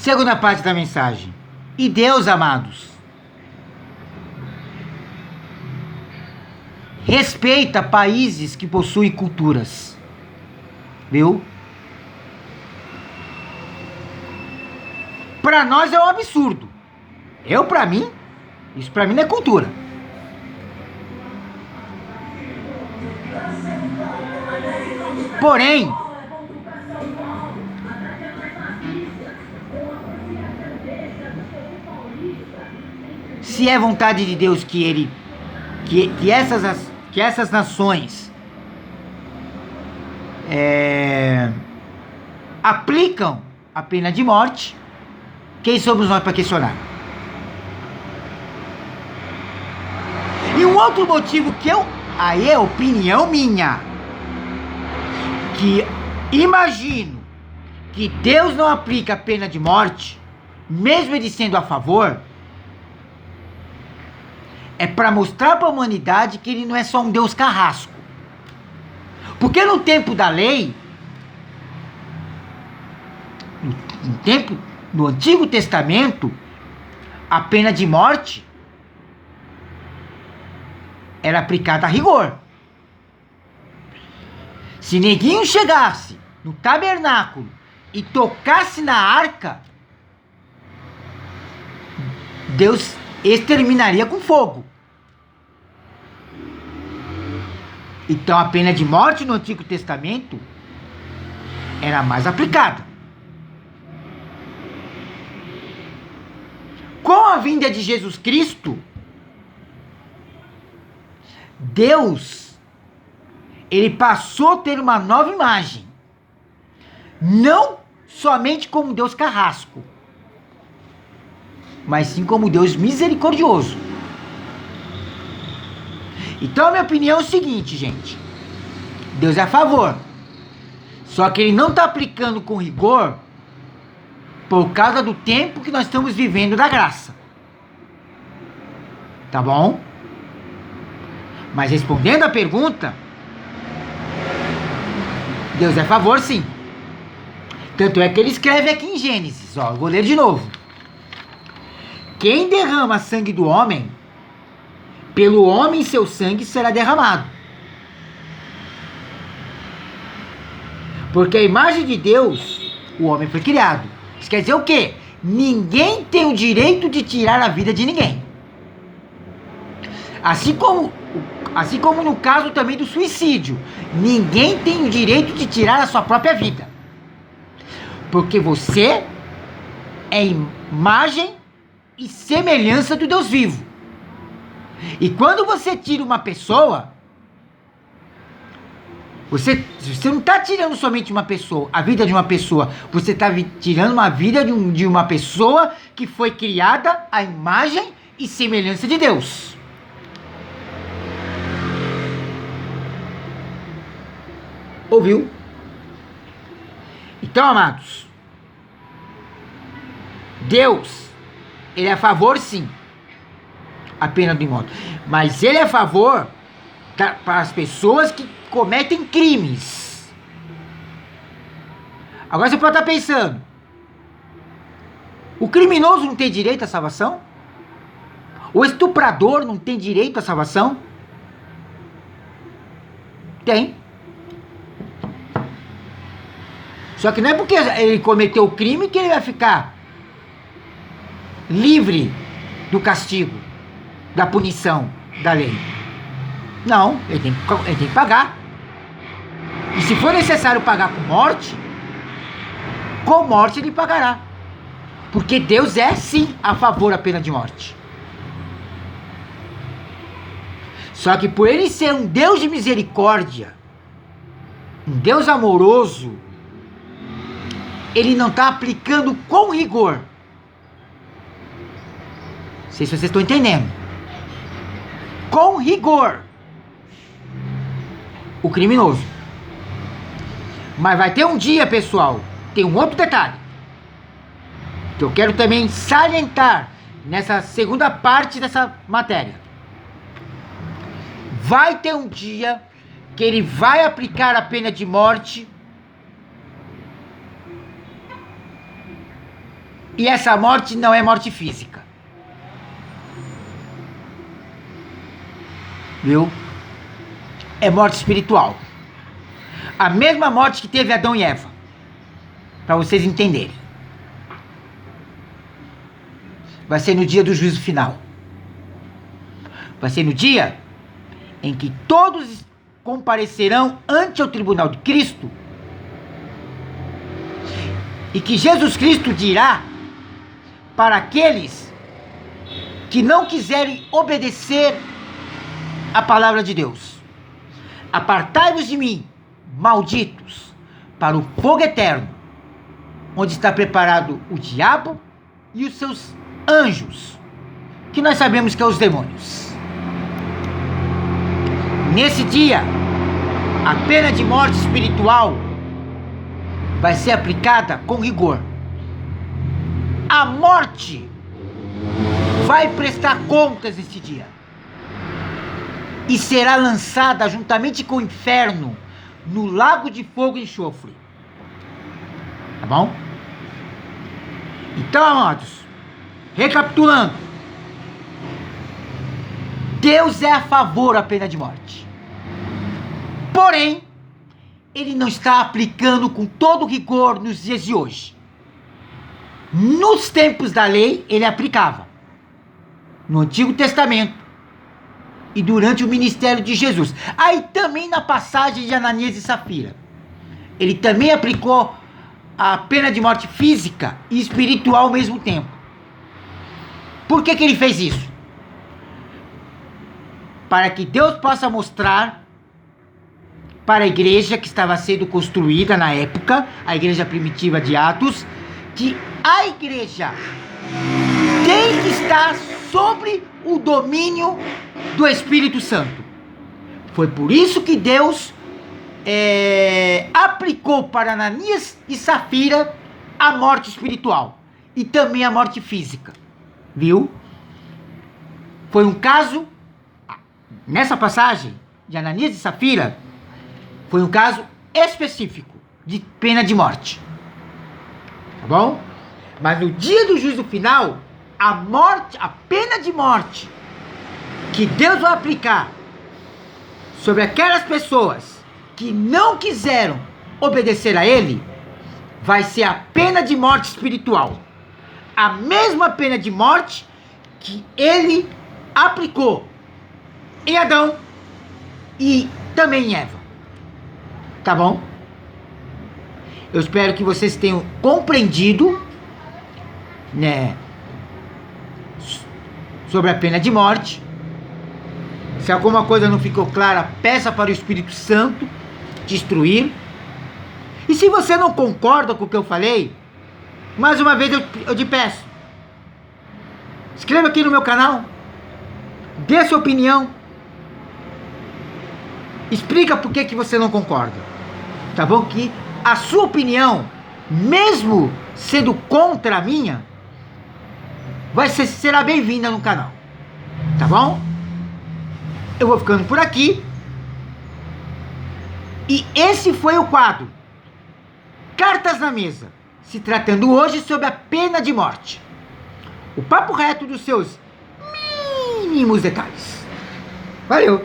Segunda parte da mensagem. E Deus, amados, respeita países que possuem culturas. Viu? Para nós é um absurdo. Isso para mim não é cultura. Porém, se é vontade de Deus que essas nações aplicam a pena de morte, quem somos nós para questionar? E um outro motivo aí é opinião minha, que imagino que Deus não aplica a pena de morte, mesmo ele sendo a favor, é para mostrar para a humanidade que ele não é só um Deus carrasco. Porque no tempo da lei, no Antigo Testamento, a pena de morte era aplicada a rigor. Se neguinho chegasse no tabernáculo e tocasse na arca, Deus exterminaria com fogo. Então a pena de morte no Antigo Testamento era mais aplicada. Com a vinda de Jesus Cristo, Deus, ele passou a ter uma nova imagem. Não somente como Deus carrasco, mas sim como Deus misericordioso. Então a minha opinião é o seguinte, gente. Deus é a favor. Só que ele não está aplicando com rigor por causa do tempo que nós estamos vivendo da graça. Tá bom? Mas respondendo a pergunta, Deus é a favor, sim. Tanto é que ele escreve aqui em Gênesis, ó, eu vou ler de novo. Quem derrama sangue do homem, pelo homem seu sangue será derramado. Porque a imagem de Deus, o homem foi criado. Isso quer dizer o quê? Ninguém tem o direito de tirar a vida de ninguém. Assim como no caso também do suicídio. Ninguém tem o direito de tirar a sua própria vida. Porque você é imagem e semelhança do Deus vivo. E quando você tira uma pessoa, você não está tirando somente uma pessoa, a vida de uma pessoa. Você está tirando uma vida de uma pessoa que foi criada à imagem e semelhança de Deus. Ouviu? Então, amados, Deus, ele é a favor, sim, a pena de morte. Mas ele é a favor para as pessoas que cometem crimes. Agora você pode estar pensando, o criminoso não tem direito à salvação? O estuprador não tem direito à salvação? Tem. Só que não é porque ele cometeu o crime que ele vai ficar livre do castigo, da punição da lei. Não, ele tem que pagar. E se for necessário pagar com morte ele pagará. Porque Deus é sim a favor da pena de morte. Só que por ele ser um Deus de misericórdia, um Deus amoroso, ele não está aplicando com rigor. Não sei se vocês estão entendendo. Com rigor o criminoso. Mas vai ter um dia, pessoal, tem um outro detalhe que eu quero também salientar nessa segunda parte dessa matéria. Vai ter um dia que ele vai aplicar a pena de morte E essa morte não é morte física. Viu? É morte espiritual. A mesma morte que teve Adão e Eva. Para vocês entenderem. Vai ser no dia do juízo final. Vai ser no dia em que todos comparecerão ante o tribunal de Cristo. E que Jesus Cristo dirá para aqueles que não quiserem obedecer a palavra de Deus: apartai-vos de mim, malditos, para o fogo eterno, onde está preparado o diabo e os seus anjos, que nós sabemos que é os demônios. Nesse dia, a pena de morte espiritual vai ser aplicada com rigor. A morte vai prestar contas nesse dia e será lançada juntamente com o inferno no lago de fogo e enxofre. Tá bom? Então, amados, recapitulando, Deus é a favor da pena de morte. Porém, Ele não está aplicando com todo rigor nos dias de hoje. Nos tempos da lei, Ele aplicava. No Antigo Testamento e durante o ministério de Jesus. Aí também na passagem de Ananias e Safira, Ele também aplicou a pena de morte física e espiritual ao mesmo tempo. Por que Ele fez isso? Para que Deus possa mostrar para a igreja que estava sendo construída na época, a igreja primitiva de Atos, que a igreja tem que estar sobre o domínio do Espírito Santo. Foi por isso que Deus aplicou para Ananias e Safira a morte espiritual e também a morte física. Viu? Foi um caso, nessa passagem de Ananias e Safira, foi um caso específico de pena de morte. Tá bom? Mas no dia do juízo final, a morte, a pena de morte que Deus vai aplicar sobre aquelas pessoas que não quiseram obedecer a Ele, vai ser a pena de morte espiritual. A mesma pena de morte que Ele aplicou em Adão e também em Eva. Tá bom? Eu espero que vocês tenham compreendido, né, sobre a pena de morte. Se alguma coisa não ficou clara, peça para o Espírito Santo te instruir. E se você não concorda com o que eu falei, mais uma vez eu te peço, inscreva aqui no meu canal, dê sua opinião, explica por que você não concorda. Tá bom? Que a sua opinião, mesmo sendo contra a minha, será bem-vinda no canal. Tá bom? Eu vou ficando por aqui. E esse foi o quadro Cartas na Mesa, se tratando hoje sobre a pena de morte. O papo reto dos seus mínimos detalhes. Valeu!